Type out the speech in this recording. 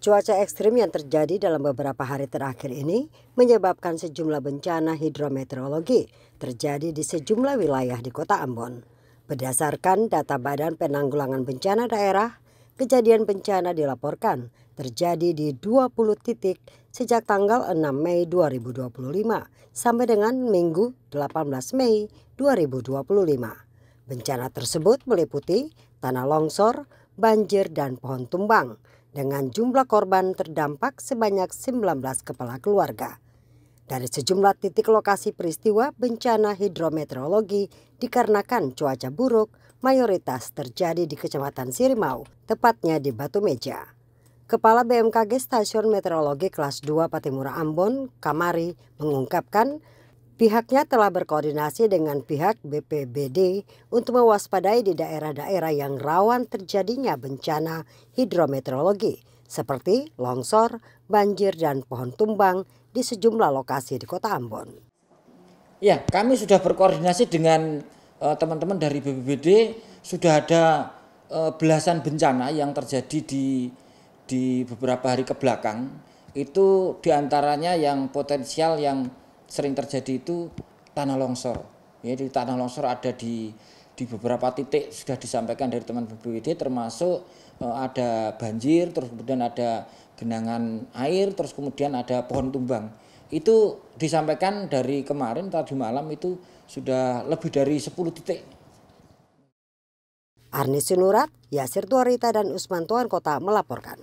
Cuaca ekstrim yang terjadi dalam beberapa hari terakhir ini menyebabkan sejumlah bencana hidrometeorologi terjadi di sejumlah wilayah di Kota Ambon. Berdasarkan data Badan Penanggulangan Bencana Daerah, kejadian bencana dilaporkan terjadi di 20 titik sejak tanggal 6 Mei 2025 sampai dengan Minggu 18 Mei 2025. Bencana tersebut meliputi tanah longsor, banjir, dan pohon tumbang, dengan jumlah korban terdampak sebanyak 19 kepala keluarga. Dari sejumlah titik lokasi peristiwa bencana hidrometeorologi dikarenakan cuaca buruk, mayoritas terjadi di Kecamatan Sirimau, tepatnya di Batu Meja. Kepala BMKG Stasiun Meteorologi Kelas 2 Patimura Ambon, Kamari, mengungkapkan pihaknya telah berkoordinasi dengan pihak BPBD untuk mewaspadai di daerah-daerah yang rawan terjadinya bencana hidrometeorologi seperti longsor, banjir, dan pohon tumbang di sejumlah lokasi di Kota Ambon. Ya, kami sudah berkoordinasi dengan teman-teman dari BPBD. Sudah ada belasan bencana yang terjadi di beberapa hari kebelakang. Itu diantaranya yang potensial yang sering terjadi itu tanah longsor. Ya, di tanah longsor ada di beberapa titik sudah disampaikan dari teman BPBD, termasuk ada banjir, terus kemudian ada genangan air, terus kemudian ada pohon tumbang. Itu disampaikan dari kemarin tadi malam itu sudah lebih dari 10 titik. Arni Sinurat, Yasir Tuarita, dan Usman Tuan Kota melaporkan.